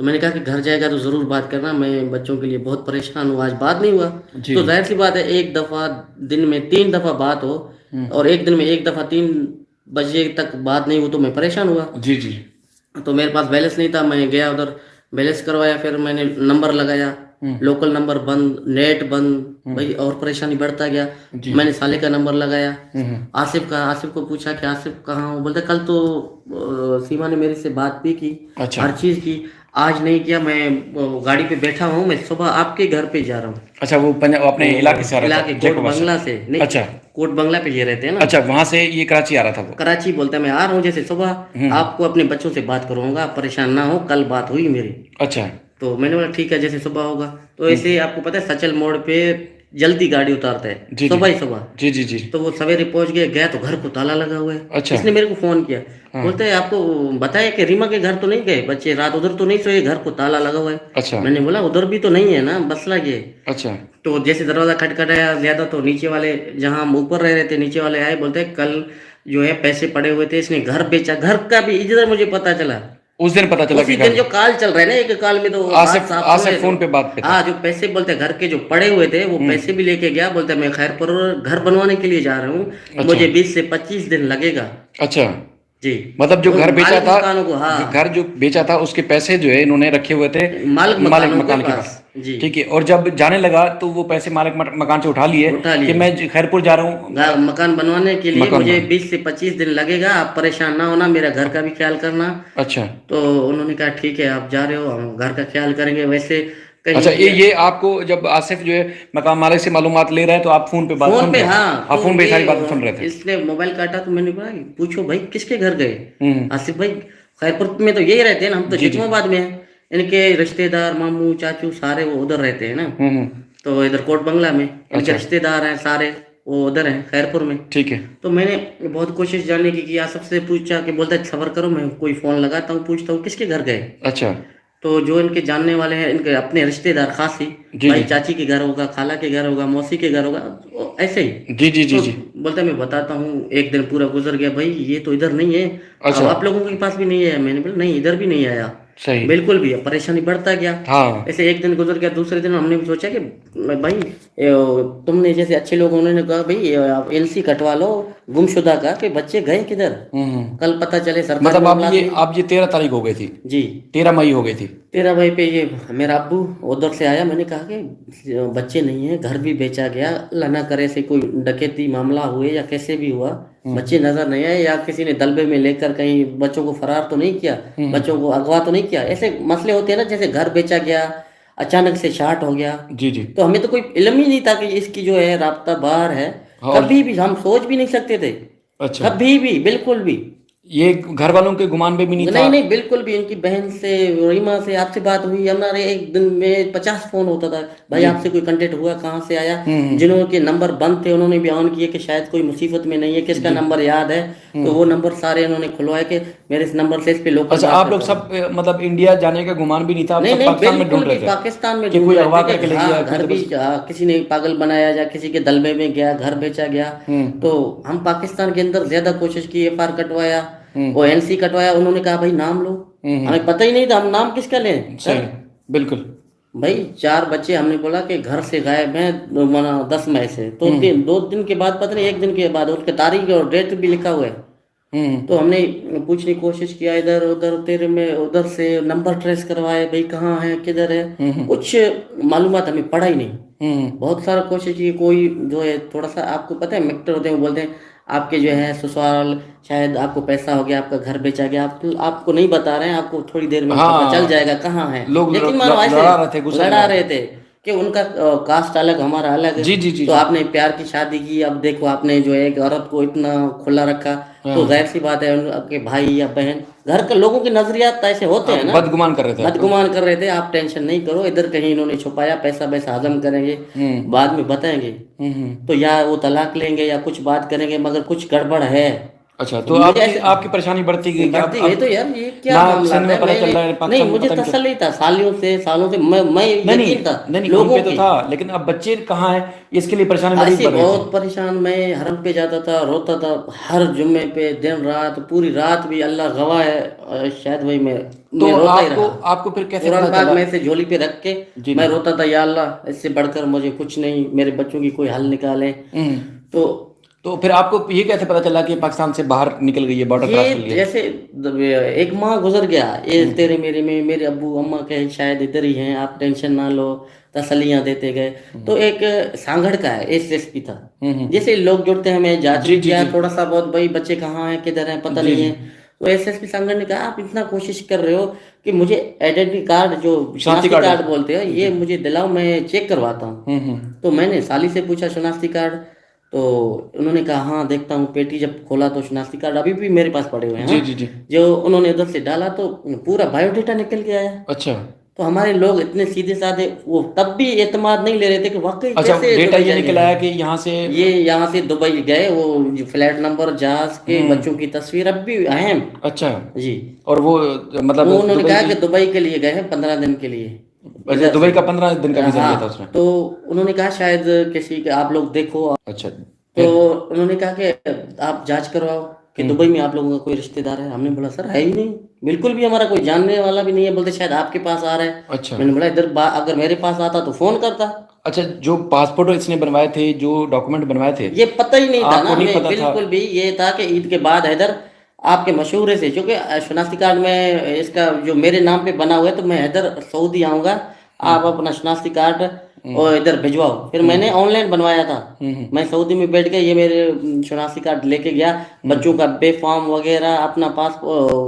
तो मैंने कहा कि घर जाएगा तो जरूर बात करना, मैं बच्चों के लिए बहुत परेशान हूँ, आज बात नहीं हुआ। तो जाहिर सी बात है, एक दफा दिन में 3 दफा बात हो, और एक दिन में 1 दफा 3 बजे तक बात नहीं हो, तो मैं परेशान हुआ। जी जी। तो मेरे पास बैलेंस नहीं था, मैं गया उधर, बैलेंस करवाया, फिर मैंने नंबर लगाया, लोकल नंबर बंद, नेट बंद, भाई और परेशानी बढ़ता गया। मैंने साले का नंबर लगाया, आसिफ का, आसिफ को पूछा कि आसिफ कहाँ हो? बोलते कल तो सीमा ने मेरे से बात भी की, हर चीज की, आज नहीं किया, मैं गाड़ी पे बैठा हूँ, मैं सुबह आपके घर पे जा रहा हूँ। अच्छा, वो अपने इलाके से आ रहा था? कोट बंगला से नहीं। अच्छा, कोट बंगला पे ये रहते हैं ना। अच्छा, वहां से ये कराची आ रहा था? वो कराची। बोलता है मैं आ रहा हूँ, जैसे सुबह आपको अपने बच्चों से बात करूंगा, आप परेशान ना हो, कल बात हुई मेरी। अच्छा। तो मैंने बोला ठीक है, जैसे सुबह होगा। तो ऐसे आपको पता है सचल मोड़ पे जल्दी गाड़ी उतारता है सुबह ही सुबह। जी जी जी। तो वो सवेरे पहुंच गया तो घर को ताला लगा हुआ है। अच्छा। इसने मेरे को फोन किया, बोलते है आपको बताया कि रीमा के घर तो नहीं गए बच्चे, रात उधर तो नहीं सोए, घर को ताला लगा हुआ है। अच्छा। मैंने बोला उधर भी तो नहीं है ना, मसला ये। अच्छा। तो जैसे दरवाजा खटखटाया ज्यादा, तो नीचे वाले, जहाँ हम ऊपर रह रहे थे, नीचे वाले आए, बोलते कल जो है पैसे पड़े हुए थे, इसने घर बेचा। घर का भी इधर मुझे पता चला, उस दिन पता चला, उसी दिन जो कॉल चल रहा है ना, एक कॉल में तो आसिफ फोन पे बात पे था। हाँ, जो पैसे बोलते घर के जो पड़े हुए थे, वो पैसे भी लेके गया। बोलते मैं खैरपुर घर बनवाने के लिए जा रहा हूँ, मुझे 20 से 25 दिन लगेगा। अच्छा। जी। मतलब जो तो घर बेचा मालिक था, मकानों को, हाँ, घर जो बेचा था उसके पैसे जो है इन्होंने रखे हुए थे मालिक मालिक मकानों के मकान के पास। पास। जी। ठीक है, और जब जाने लगा तो वो पैसे मालिक मकान से उठा लिए उठा कि लिए। मैं खैरपुर जा रहा हूँ मकान बनवाने के लिए मकान मुझे बना। 20 से 25 दिन लगेगा, आप परेशान ना होना, मेरा घर का भी ख्याल करना। अच्छा तो उन्होंने कहा ठीक है, आप जा रहे हो, हम घर का ख्याल करेंगे। वैसे कहीं अच्छा, ये आपको जब आसिफ जो है मकान मालिक से मालूमात ले रहा है तो आप फोन पे बात फोन सुन पे, रहे हैं? हाँ, आप तो फोन पे ये सारी बातें सुन रहे थे? इसने मोबाइल काटा तो मैंने कहा पूछो भाई किसके घर गए हम्म। आसिफ भाई। खैरपुर में तो यही रहते हैं ना, हम तो जी जी। जितमाबाद में हैं। इनके रिश्तेदार मामू चाचू सारे वो उधर रहते हैं ना। हम्म। तो इधर कोट बंगला में इनके अच्छा रिश्तेदार हैं सारे, वो उधर हैं खैरपुर में। ठीक है। तो मैंने बहुत कोशिश जानने की आसिफ से पूछा कि बोलता है सबर करो, मैं कोई फोन लगाता हूँ, पूछता हूँ किसके घर गए। अच्छा तो जो इनके जानने वाले हैं, इनके अपने रिश्तेदार खास ही, जी भाई जी चाची के घर होगा, खाला के घर होगा, मौसी के घर होगा, ऐसे ही। जी जी जी तो जी। बोलता है मैं बताता हूँ, एक दिन पूरा गुजर गया भाई, ये तो इधर नहीं है। अब अच्छा आप लोगों के पास भी नहीं है। मैंने बोला नहीं, इधर भी नहीं आया। सही। बिल्कुल भी है, परेशानी बढ़ता गया। हाँ ऐसे एक दिन गुजर गया, दूसरे दिन हमने भी सोचा कि भाई तुमने जैसे अच्छे लोग, उन्होंने कहा भाई आप एलसी कटवा लो गुमशुदा का, कि बच्चे गए किधर, कल पता चले सरकारी मतलब मामला आप ये 13 तारीख हो गई थी? जी 13 मई हो गई थी। 13 मई पे ये मेरा अब्बू उधर से आया। मैंने कहा कि बच्चे नहीं है, घर भी बेचा गया, अल्लाह ना करे से कोई डकैती मामला हुए या कैसे भी हुआ, बच्चे नजर नहीं आए, या किसी ने दलबे में लेकर कहीं बच्चों को फरार तो नहीं किया, बच्चों को अगवा तो नहीं किया। ऐसे मसले होते हैं ना, जैसे घर बेचा गया, अचानक से शार्ट हो गया। जी जी। तो हमें तो कोई इल्म ही नहीं था कि इसकी जो है राब्ता बाहर है। और कभी भी हम सोच भी नहीं सकते थे, अच्छा, कभी भी, बिल्कुल भी ये घर वालों के गुमान में भी नहीं था? नहीं नहीं, बिल्कुल भी। इनकी बहन से, रीमा से आपसे बात हुई, हमारे एक दिन में 50 फोन होता था, भाई आपसे कोई कांटेक्ट हुआ, कहाँ से आया। जिन्हों के नंबर बंद थे उन्होंने भी ऑन किए कि शायद कोई मुसीबत में नहीं है, किसका नंबर याद है, तो वो नंबर सारे उन्होंने खुलवाए कि मेरे इस नंबर से इस पे लोकल। अच्छा, आप लोग सब मतलब इंडिया जाने का गुमान भी नहीं था? आप नहीं सब नहीं, पाकिस्तान में बिल्कुल ढूंढ भी रहे थे पाकिस्तान में कि ढूंढ कोई रहे अगवा थे करके कि ले हाँ, गया? घर भी किसी ने पागल बनाया, या किसी के दलबे में गया, घर बेचा गया। तो हम पाकिस्तान के अंदर ज्यादा कोशिश की, एफआर कटवाया, वो एनसी कटवाया। उन्होंने कहा भाई नाम लो, हमें पता ही नहीं था, हम नाम किसका लें सही, सर। बिल्कुल। भाई 4 बच्चे, हमने बोला कि घर से गायब हैं माना 10 मई से, तो 2 दिन के बाद, पता नहीं 1 दिन के बाद उसके तारीख और डेट भी लिखा हुआ है। तो हमने पूछने की कोशिश किया, इधर उधर, तेरे में उधर से नंबर ट्रेस करवाए, भाई कहाँ है, किधर है, कुछ मालूमात हमें पड़ा ही नहीं। बहुत सारा कोशिश की, कोई जो है थोड़ा सा, आपको पता है मिक्टर होते हैं, वो बोलते हैं आपके जो है ससुराल, शायद आपको पैसा हो गया, आपका घर बेचा गया, आपको नहीं बता रहे हैं, आपको थोड़ी देर में पता चल जाएगा कहाँ है। लोग लेकिन मानो ऐसे लड़ा रहे थे कि उनका कास्ट अलग, हमारा अलग है। जी जी जी। तो आपने प्यार की शादी की, अब देखो आपने जो है एक औरत को इतना खुला रखा, तो जाहिर सी बात है उनके भाई या बहन, घर के लोगों के नजरियात ऐसे होते हैं ना, बदगुमान कर रहे थे, बदगुमान कर रहे थे। आप टेंशन नहीं करो, इधर कहीं इन्होंने छुपाया, पैसा वैसा हजम करेंगे, बाद में बताएंगे। तो या वो तलाक लेंगे या कुछ बात करेंगे, मगर कुछ गड़बड़ है। अच्छा, तो आपकी परेशानी बढ़ती गई? बढ़ती गई। तो यार ये क्या ना मामला सुनने में है? पता चल रहा है नहीं, पाकिस्तान मुझे में पता तसल्ली था सालों से मैं यकीन था नहीं लोगों उन पे तो की। था, लेकिन अब बच्चे कहाँ है, इसके लिए परेशानी बड़ी ऐसे बढ़ रही बहुत परेशान। मैं हरम पे जाता था, रोता था हर जुम्मे पे, दिन रात, पूरी रात भी, अल्लाह गवाह है, शायद वही मैं तो रोता ही रहा। आपको फिर कैसे कुरान पता पाक चला? में से झोली पे रख के मैं रोता था, या अल्लाह इससे बढ़कर मुझे कुछ नहीं, मेरे बच्चों की कोई हल निकाले। तो फिर आपको ये कैसे पता चला कि पाकिस्तान से बाहर निकल गई है, बॉर्डर क्रॉस कर लिया? जैसे 1 माह गुजर गया, ये तेरे मेरे में, मेरे अब्बू अम्मा कहे शायद इधर ही हैं, आप टेंशन ना लो, तसल्लियां देते गए। तो एक सांगड़ का है, एसएसपी था, जैसे लोग जुड़ते हैं, मैं जांच किया थोड़ा सा बहुत, भाई बच्चे कहाँ हैं, किधर हैं, पता नहीं है। तो एसएसपी सांगड़ ने कहा आप इतना कोशिश कर रहे हो कि मुझे आइडेंटिटी कार्ड, जो शनाख्ती कार्ड बोलते हैं, ये मुझे दिलाओ, मैं चेक करवाता हूँ। तो मैंने साली से पूछा शनाख्ती कार्ड, तो उन्होंने कहा हाँ देखता हूँ। पेटी जब खोला तो शनाख्ती कार्ड अभी भी मेरे पास पड़े हुए हैं। जी जी जी। जो उन्होंने उधर से डाला तो पूरा बायोडेटा निकल के आया। अच्छा, तो हमारे लोग इतने सीधे साधे, वो तब भी एतमाद नहीं ले रहे थे कि वाकई अच्छा, कैसे डेटा ये निकल आया कि यहाँ से दुबई गए, वो फ्लैट नंबर, जहाज के, बच्चों की तस्वीर अब भी अहम। अच्छा जी। और वो मतलब वो उन्होंने कहा कि दुबई के लिए गए हैं 15 दिन के लिए। अच्छा, दुबई का 15 दिन का वीजा लिया था उसने। तो उन्होंने कहा शायद किसी के आप लोग देखो। अच्छा, तो उन्होंने कहा कि आप जांच करवाओ कि दुबई में आप लोगों का कोई रिश्तेदार है। हमने बोला सर है ही नहीं, बिल्कुल भी हमारा कोई जानने वाला भी नहीं है। बोलते शायद आपके पास आ रहा है। अच्छा, मैंने बोला इधर अगर मेरे पास आता तो फोन करता। अच्छा, जो पासपोर्ट इसने बनवाए थे, जो डॉक्यूमेंट बनवाए थे, ये पता ही नहीं था ना नहीं हमें, पता बिल्कुल था। भी। ये था कि ईद के बाद हैदर आपके मशहूर से, क्योंकि शनाख्ती कार्ड में इसका जो मेरे नाम पे बना हुआ है, तो मैं इधर सऊदी आऊँगा, आप अपना शनाख्ती कार्ड और इधर भिजवाओ। फिर मैंने ऑनलाइन बनवाया था, मैं सऊदी में बैठ के ये मेरे शनाख्ती कार्ड लेके गया, बच्चों का बे फॉर्म वगैरह, अपना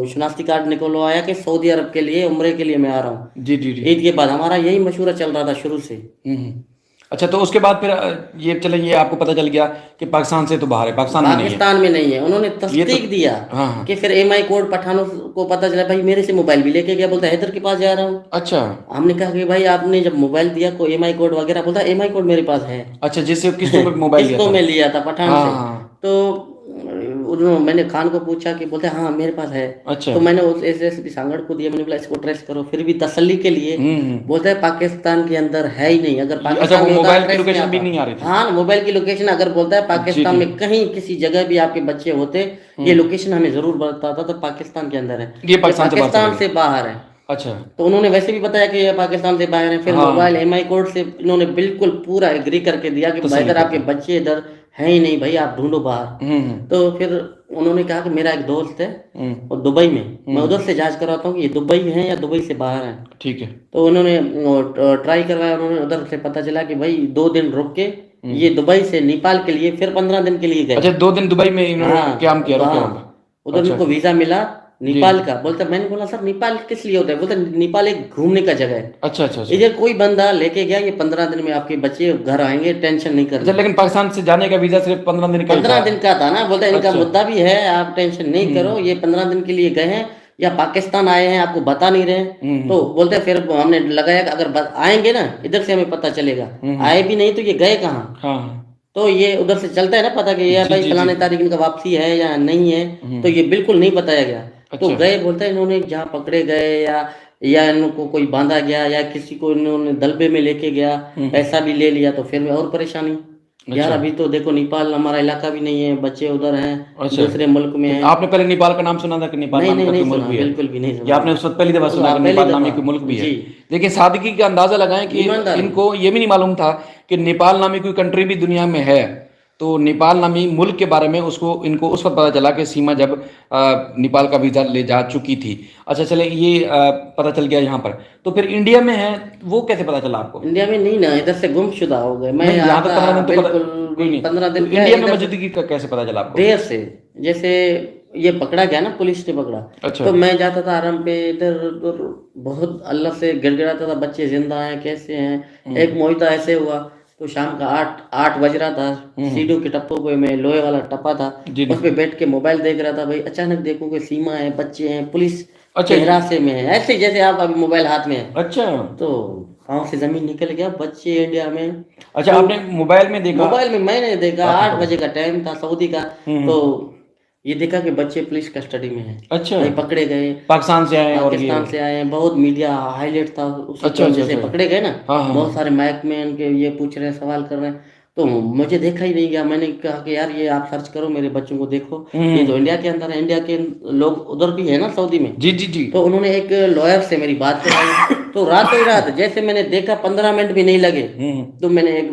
शनाख्ती कार्ड निकलवाया कि सऊदी अरब के लिए उम्रे के लिए मैं आ रहा हूँ। जी जी जी। ईद के बाद हमारा यही मशहूरा चल रहा था शुरू से। अच्छा, तो उसके बाद फिर ये चले, ये आपको पता चल गया कि पाकिस्तान से तो बाहर है, पाकिस्तान में नहीं है। पाकिस्तान में नहीं है, उन्होंने तस्दीक दिया हाँ। कि फिर एमआई कोड पठानों को पता चला, भाई मेरे से मोबाइल भी लेके गया, बोलता है हैदर के पास जा रहा हूँ। अच्छा। हमने कहा कि भाई आपने जब मोबाइल दिया कोई एमआई कोड वगैरह, बोलता है एमआई कोड मेरे पास है। अच्छा, जिससे किसको मोबाइल लिया किसको था? मैं लिया था, पठान हाँ। से। तो उन्होंने, मैंने खान को पूछा कि बोलते हाँ मेरे पास है। अच्छा। तो मैंने उस एसएसपी सांगड़ को दिया, मैंने बोला इसको ट्रेस करो, फिर भी तसल्ली के लिए। बोलता है पाकिस्तान के अंदर है ही नहीं। अगर पाकिस्तान में मोबाइल की लोकेशन भी नहीं आ रही थी? हाँ, मोबाइल की लोकेशन अगर बोलता है पाकिस्तान में कहीं किसी जगह भी आपके बच्चे होते, ये लोकेशन हमें जरूर बताता, तो पाकिस्तान के अंदर है, ये पाकिस्तान से बाहर है। अच्छा। तो उन्होंने वैसे भी बताया कि ये पाकिस्तान से बाहर है। फिर मोबाइल एमआई कोड से इन्होंने बिल्कुल पूरा एग्री करके दिया कि भाई इधर आपके बच्चे इधर है ही नहीं, भाई आप ढूंढो बाहर। तो फिर उन्होंने कहा कि मेरा एक दोस्त है और दुबई में, मैं उधर से जांच करवाता हूँ कि ये दुबई है या दुबई से बाहर है। ठीक है। तो उन्होंने ट्राई करवाया, उन्होंने उधर से पता चला कि भाई 2 दिन रुक के ये दुबई से नेपाल के लिए फिर 15 दिन के लिए गए। अच्छा, 2 दिन दुबई में इन्होंने काम किया, उधर उनको वीजा मिला नेपाल का। बोलता, मैंने बोला सर नेपाल किस लिए होता है? बोलता नेपाल एक घूमने का जगह है। अच्छा अच्छा। इधर कोई बंदा लेके गया, ये 15 दिन में आपके बच्चे घर आएंगे, टेंशन नहीं करना। लेकिन पाकिस्तान से जाने का वीजा सिर्फ 15 दिन का 15 दिन का था ना। बोलता इनका मुद्दा भी है, आप टेंशन नहीं करो, ये 15 दिन के लिए गए हैं या पाकिस्तान आए हैं, आपको बता नहीं रहे। तो बोलते फिर हमने लगाया अगर आएंगे ना इधर से हमें पता चलेगा, आए भी नहीं तो ये गए कहाँ। तो ये उधर से चलता है ना पता कि ये भाई फलाने तारीख इनका वापसी है या नहीं है, तो ये बिल्कुल नहीं बताया गया। तो गए, बोलते हैं इन्होंने जहाँ पकड़े गए या इनको कोई बांधा गया या किसी को इन्होंने दलबे में लेके गया, पैसा भी ले लिया, तो फिर और परेशानी। यार अभी तो देखो नेपाल हमारा इलाका भी नहीं है, बच्चे उधर हैं, दूसरे मुल्क में हैं। आपने पहले नेपाल का नाम सुना था कि नेपाल नाम का कोई मुल्क भी है? बिल्कुल भी नहीं सुना। या आपने उस वक्त पहली दफा सुना कि नेपाल नामी कोई मुल्क भी है? देखिए, सादगी का अंदाजा लगाएं कि इनको ये भी नहीं मालूम था कि नेपाल नामी कोई कंट्री भी दुनिया में है। तो नेपाल नामी मुल्क के बारे में इनको उस वक्त पता चला कि सीमा जब नेपाल का वीजा ले जा चुकी थी। अच्छा, चले ये पता चल गया यहाँ पर। तो फिर इंडिया में है वो कैसे पता चला आपको? इंडिया में नहीं ना, इधर से गुमशुदा हो गए। मैं यहाँ तो 15 दिन तो कोई नहीं, 15 दिन। इंडिया में मौजूदगी का कैसे पता चला आपको? देर से, जैसे ये पकड़ा गया ना, पुलिस ने पकड़ा। अच्छा। तो मैं जाता था आराम पे, इधर बहुत अल्लाह से गिड़गिड़ाता था, बच्चे जिंदा हैं कैसे हैं। एक मोहिता ऐसे हुआ, तो शाम का 8 बज रहा था, सीढ़ियों के टप्पों पे मैं लोहे वाला टप्पा था, उस पे बैठ के मोबाइल देख रहा था। भाई अचानक देखो कि सीमा है, बच्चे हैं, पुलिस हिरासत में है, ऐसे जैसे आप अभी मोबाइल हाथ में है। अच्छा। तो पाँव से जमीन निकल गया, बच्चे इंडिया में। अच्छा, आपने मोबाइल में देखा? मोबाइल में मैंने देखा, 8 बजे का टाइम था सऊदी का। तो ये देखा कि बच्चे पुलिस कस्टडी में हैं। अच्छा। भाई पकड़े गए, पाकिस्तान से आए हैं, बहुत मीडिया हाईलाइट था उस। अच्छा, जैसे पकड़े गए ना, बहुत सारे माइक में उनके ये पूछ रहे हैं, सवाल कर रहे हैं। तो मुझे देखा ही नहीं गया। मैंने कहा कि यार ये आप सर्च करो, मेरे बच्चों को देखो, ये तो इंडिया के अंदर है, इंडिया के लोग उधर भी है ना सऊदी में। जी जी जी। तो उन्होंने एक लॉयर से मेरी बात कराई। तो रातों रात जैसे मैंने देखा, 15 मिनट भी नहीं लगे, तो मैंने एक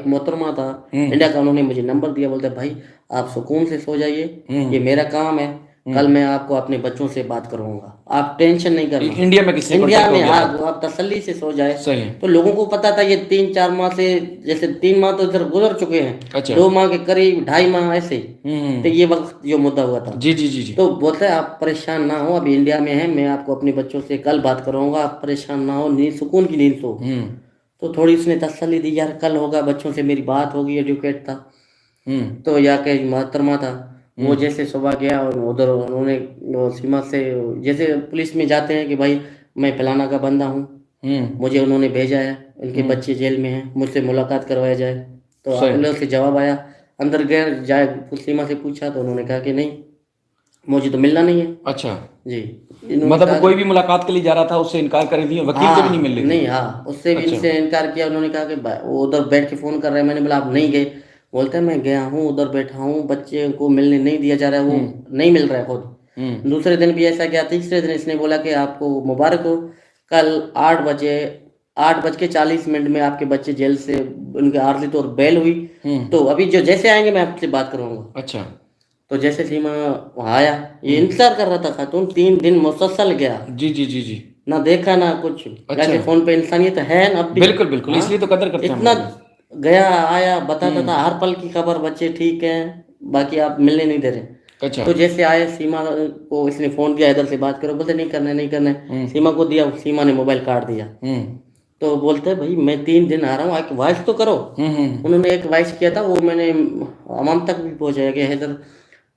मोहतरमा था इंडिया का, उन्होंने मुझे नंबर दिया। बोलते भाई आप सुकून से सो जाइए, ये मेरा काम है, कल मैं आपको अपने बच्चों से बात करूंगा, आप टेंशन नहीं करना। इंडिया में किससे? इंडिया में आप तसल्ली से सो जाए। सही। तो लोगों को पता था ये 3-4 माह से, जैसे 3 माह तो इधर गुजर चुके हैं। अच्छा। 2 माह के करीब, 2.5 माह ऐसे। तो ये वक्त जो मुद्दा हुआ था। जी जी जी जी। तो बोलते हैं आप परेशान ना हो, अभी इंडिया में है, मैं आपको अपने बच्चों से कल बात करूंगा, आप परेशान ना हो, नींद सुकून की नींद सो। तो थोड़ी उसने तसल्ली दी, यार कल होगा, बच्चों से मेरी बात होगी, एजुकेट था। तो या के मोहतरमा था, वो जैसे सुबह गया और उधर उन्होंने सीमा से, जैसे पुलिस में जाते हैं कि भाई मैं फलाना का बंदा हूँ, मुझे उन्होंने भेजा है, इनके बच्चे जेल में हैं, मुझसे मुलाकात करवाया जाए। तो पुलिस से जवाब आया, अंदर गए, जाए सीमा से पूछा तो उन्होंने कहा कि नहीं, मुझे तो मिलना नहीं है। अच्छा जी। मतलब कोई भी मुलाकात के लिए जा रहा था, उससे इनकार कर दी, वकील से भी नहीं मिल रही? नहीं, हाँ, उससे भी इनसे इनकार किया। उन्होंने कहा कि वो उधर बैठ के फोन कर रहे हैं। मैंने बोला आप नहीं गए? बोलते हैं मैं गया हूँ, उधर बैठा हूँ, बच्चे को मिलने नहीं दिया जा रहा है, वो नहीं मिल रहा है खुद। दूसरे दिन भी ऐसा किया। तीसरे दिन इसने बोला कि आपको मुबारक हो, कल 8:40 में आपके बच्चे जेल से, उनके आर्जी तौर बेल हुई, तो अभी जो जैसे आएंगे मैं आपसे बात करूंगा। अच्छा। तो जैसे सीमा वहाँ आया, ये इंतजार कर रहा था खातून, 3 दिन मुसलसल गया, जी जी जी जी। ना देखा ना कुछ। अच्छा। वैसे फोन पे इंसानियत है ना अब भी। बिल्कुल बिल्कुल, हाँ, इसलिए तो कदर करते हैं हम इतना लोग। गया आया, बताता था हर पल की खबर, बच्चे ठीक हैं, बाकी आप मिलने नहीं दे रहे। अच्छा। तो जैसे आए सीमा को इसने फोन किया, इधर से बात करो, बोलते नहीं करना है, नहीं करना है। सीमा को दिया, सीमा ने मोबाइल काट दिया। हम्म तो बोलते हैं भाई मैं 3 दिन आ रहा हूँ, एक वॉइस तो करो। हम्म। उन्होंने एक वॉइस किया था, वो मैंने अमम तक भी पहुंचाया कि हैदर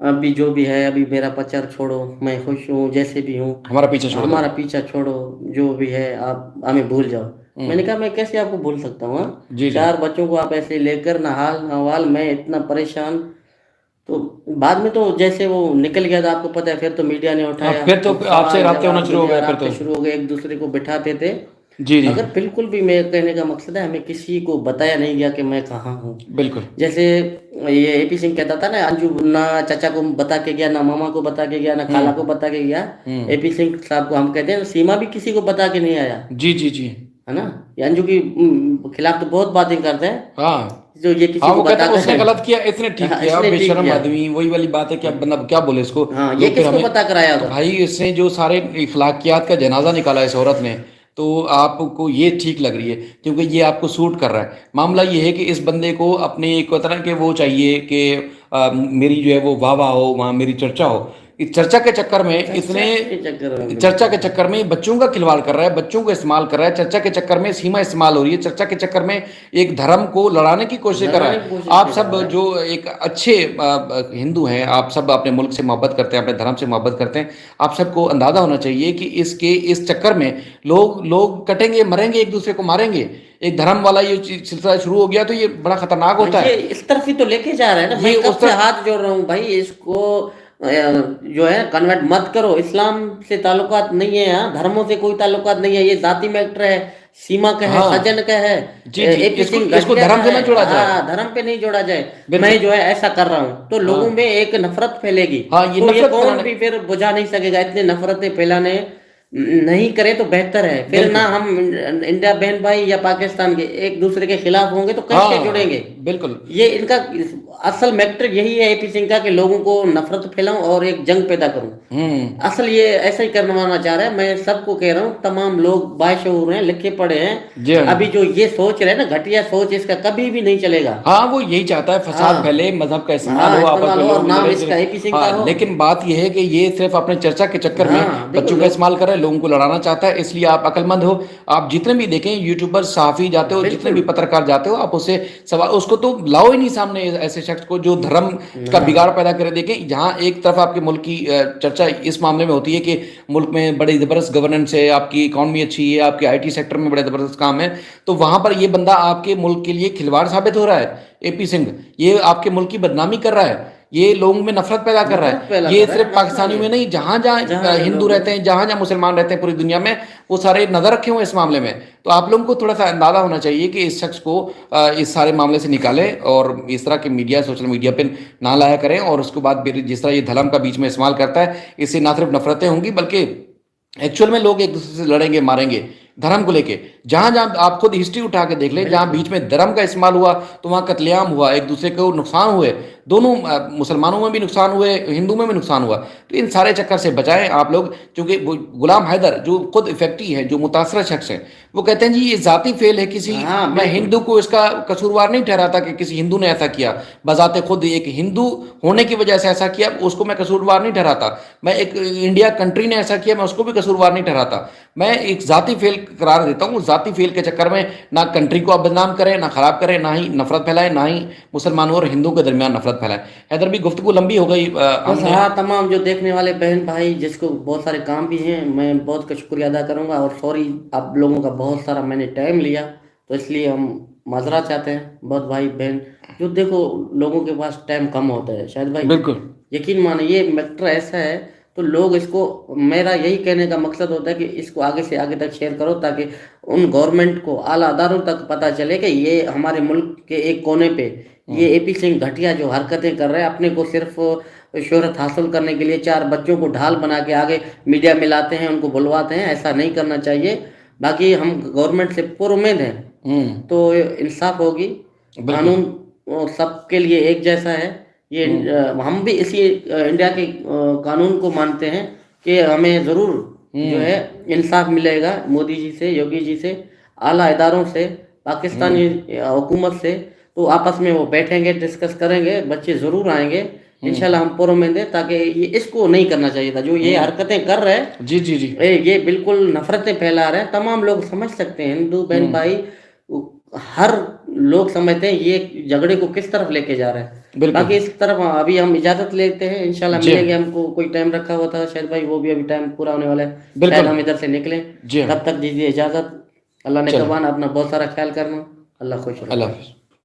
अभी जो भी है, अभी मेरा पचर छोड़ो, मैं खुश हूँ जैसे भी हूँ, हमारा पीछा छोड़ दो। हमारा पीछा छोड़ो, जो भी है आप हमें भूल जाओ। मैंने हम्म। कहा मैं कैसे आपको भूल सकता हूँ, हाँ? जी जी। 4 बच्चों को आप ऐसे लेकर, ना हाल ना वाल, मैं इतना परेशान। तो बाद में तो जैसे वो निकल गया था, आपको पता है, फिर तो मीडिया ने हाँ, उठाया, फिर तो तो आपसे सवाल राब्ते होना जवाब, शुरू हो दुनिया गए फिर तो। रास्ते शुरू हो गए, एक दूसरे को बिठाते थे। जी जी। मगर बिल्कुल भी, मेरे कहने का मकसद है, हमें किसी को बताया नहीं गया कि मैं कहाँ हूँ। बिल्कुल। जैसे ये एपी सिंह कहता था ना, अंजू ना चाचा को बता के गया, ना मामा को बता के गया, ना खाला को बता के गया। एपी सिंह साहब को हम कहते हैं, सीमा भी किसी को बता के नहीं आया, जी जी जी। है ना। ये अंजू की खिलाफ तो बहुत बातें करते हैं, हाँ जो ये किसी हाँ, को वो कहता है बताकर उसने गलत किया, इसने ठीक हाँ, किया, इसने ठीक बेशरम किया। आदमी, वही वाली बात है कि अब बंदा क्या बोले इसको। हाँ, ये लोग फिर किसको हमें, बता कर आया तो होगा। भाई इसने जो सारे इखलाकियात का जनाजा निकाला इस औरत ने, तो आपको ये ठीक लग रही है क्योंकि ये आपको सूट कर रहा है। मामला ये है कि इस बंदे को अपने एक तरह के वो चाहिए कि मेरी जो है वो वाह वाह हो, वहाँ मेरी चर्चा हो। इस चर्चा के चक्कर में इसने, के चक्कर में चर्चा के बिल्कुल। चक्कर में बच्चों का खिलवाड़ कर रहा है, बच्चों को इस्तेमाल कर रहा है, चर्चा के चक्कर में सीमा इस्तेमाल हो रही है, चर्चा के चक्कर में एक धर्म को लड़ाने की कोशिश कर रहा लड़ाने की है। कोशिश आप कर सब रहा है। जो एक अच्छे हिंदू हैं, आप सब अपने मुल्क से मोहब्बत करते हैं, अपने धर्म से मोहब्बत करते हैं, आप सबको अंदाजा होना चाहिए कि इसके इस चक्कर में लोग लोग कटेंगे, मरेंगे, एक दूसरे को मारेंगे। एक धर्म वाला ये सिलसिला शुरू हो गया तो ये बड़ा खतरनाक हाँ, होता ये है। इस तरफ ही तो लेके जा रहा है ना। ये मैं कब उस से तरफ, हाथ जोड़ रहा हूँ भाई, इसको जो है कन्वर्ट मत करो। इस्लाम से ताल्लुकात नहीं है, यहाँ धर्मों से कोई ताल्लुकात नहीं है। ये जाति मैटर है, सीमा का है, हाँ सज्जन का है, जी जी, एपी इसको सिंह इसको गठिया का धर्म से है। ना जोड़ा जाए। हाँ, धर्म पे नहीं जोड़ा जाए। बिल्कुल। मैं जो है ऐसा कर रहा हूँ तो लोगों में हाँ एक नफरत फैलेगी। हाँ, ये तो ये नफरत कौन फैलाने, भी फिर बुझा नहीं सकेगा, इतने नफरतें फैलाने नहीं करे तो बेहतर है। फिर ना बिल्कुल। हम इंडिया बहन भाई या पाकिस्तान के एक दूसरे के खिलाफ होंगे तो कैसे हाँ जुड़ेंगे। बिल्कुल। ये इनका असल मैटर यही है एपी सिंह का, कि लोगों को नफरत फैलाऊं और एक जंग पैदा करूं। असल ये ऐसा ही करवाना चाह रहा है। मैं सबको कह रहा हूँ, तमाम लोग बाशऊर हैं, लिखे पढ़े जी हैं। हाँ। अभी जो ये सोच रहे हैं ना, घटिया सोच, इसका कभी भी नहीं चलेगा। हाँ, वो यही चाहता है, फसाद फैले, हाँ मजहब का इस्तेमाल हाँ, हो, आपस इस्तेमाल में हो और लोग नाम लड़े इसका एपी सिंह का हाँ, हो। लेकिन बात यह है कि ये सिर्फ अपने चर्चा के चक्कर में हाँ देखो बच्चों का लोग, इस्तेमाल कर रहा है, लोगों को लड़ाना चाहता है। इसलिए आप अक्लमंद हो। आप जितने भी देखें यूट्यूबर, सहाफी जाते हो, जितने भी बिल्कुल। पत्रकार जाते हो, आप उससे सवाल, उसको तो लाओ ही नहीं सामने, ऐसे शख्स को जो धर्म का बिगाड़ हाँ पैदा करे। देखें, जहां एक तरफ आपके मुल्क की चर्चा इस मामले में होती है कि मुल्क में बड़ी जबरदस्त गवर्नेंस है, आपकी इकॉनमी अच्छी है, आपके आईटी सेक्टर में बड़े जबरदस्त काम है, तो वहां पर ये बंदा आपके मुल्क के लिए खिलवाड़ साबित हो रहा है। एपी सिंह ये आपके मुल्क की बदनामी कर रहा है, ये लोगों में नफरत पैदा कर रहा नफरत है। पैदा ये कर रहा सिर्फ है, मसला पाकिस्तानियों ये में है। नहीं, जहां जहां जहाँ हिंदू लोग रहते हैं, जहां जहां मुसलमान रहते हैं पूरी दुनिया में, वो सारे नजर रखे हुए हैं इस मामले में। तो आप लोगों को थोड़ा सा अंदाजा होना चाहिए कि इस शख्स को इस सारे मामले से निकालें और इस तरह के मीडिया, सोशल मीडिया पे ना लाया करें। और उसके बाद फिर जिस तरह ये धर्म का बीच में इस्तेमाल करता है, इससे ना सिर्फ नफरतें होंगी बल्कि एक्चुअल में लोग एक दूसरे से लड़ेंगे, मारेंगे धर्म को लेके। जहां जहां आप खुद हिस्ट्री उठा के देख ले, जहां बिल्कुल। बीच में धर्म का इस्तेमाल हुआ तो वहां कत्लेआम हुआ, एक दूसरे को नुकसान हुए, दोनों मुसलमानों में भी नुकसान हुए, हिंदू में भी नुकसान हुआ। तो इन सारे चक्कर से बचाएं आप लोग। क्योंकि गुलाम हैदर जो खुद इफेक्टी है, जो मुतासरा शख्स है, वो कहते हैं जी ये जाती फेल है किसी, हाँ मैं बिल्कुल। हिंदू को इसका कसूरवार नहीं ठहराता कि किसी हिंदू ने ऐसा किया, बजाते खुद एक हिंदू होने की वजह से ऐसा किया, उसको मैं कसूरवार नहीं ठहराता। मैं एक इंडिया कंट्री ने ऐसा किया, मैं उसको भी कसूरवार नहीं ठहराता। मैं एक जाती फेल करार देता हूँ। जाती फेल के चक्कर में ना कंट्री को आप बदनाम करें, ना खराब करें, ना ही नफरत फैलाएं, ना ही मुसलमानों और हिंदुओं के दरमियान नफरत फैलाएं। हैदर भी गुफ्तगू लंबी हो गई, बस हमने, हाँ, तमाम जो देखने वाले बहन भाई, जिसको बहुत सारे काम भी हैं, मैं बहुत का शुक्रिया अदा करूंगा। और सॉरी, आप लोगों का बहुत सारा मैंने टाइम लिया, तो इसलिए हम माजरा चाहते हैं बहुत भाई बहन। जो देखो, लोगों के पास टाइम कम होता है शायद भाई, बिल्कुल यकीन माने ये मैटर ऐसा है। तो लोग इसको, मेरा यही कहने का मकसद होता है कि इसको आगे से आगे तक शेयर करो, ताकि उन गवर्नमेंट को, आला अदारों तक पता चले कि ये हमारे मुल्क के एक कोने पे ये एपी सिंह घटिया जो हरकतें कर रहे हैं, अपने को सिर्फ शोहरत हासिल करने के लिए 4 बच्चों को ढाल बना के आगे मीडिया में लाते हैं, उनको बुलवाते हैं। ऐसा नहीं करना चाहिए। बाकी हम गवर्नमेंट से पुरुम्मीद हैं, तो इंसाफ होगी। बिल्कुल। कानून सबके लिए एक जैसा है। ये हम भी इसी इंडिया के कानून को मानते हैं कि हमें ज़रूर जो है इंसाफ मिलेगा मोदी जी से, योगी जी से, आला इदारों से, पाकिस्तानी हुकूमत से। तो आपस में वो बैठेंगे, डिस्कस करेंगे, बच्चे ज़रूर आएंगे इंशाल्लाह। हम प्रोमेंदे ताकि ये इसको नहीं करना चाहिए था, जो ये हरकतें कर रहे हैं। जी जी जी ये बिल्कुल नफरतें फैला रहे हैं। तमाम लोग समझ सकते हैं, हिंदू बहन भाई, हर लोग समझते हैं ये झगड़े को किस तरफ लेके जा रहे हैं। बिल्कुल। बाकी इस तरफ अभी हम इजाजत लेते हैं, इंशाल्लाह जी। मिलेंगे। हमको कोई टाइम रखा हुआ था शायद भाई, वो भी अभी टाइम पूरा होने वाला है, बिल्कुल। शायद हम इधर से निकलें। जी हाँ। तब तक दीजिए इजाजत। अल्लाह ने चलो। कबान, अपना बहुत सारा ख्याल करना। अल्लाह खुश रखे। अल्लाह हाफिज।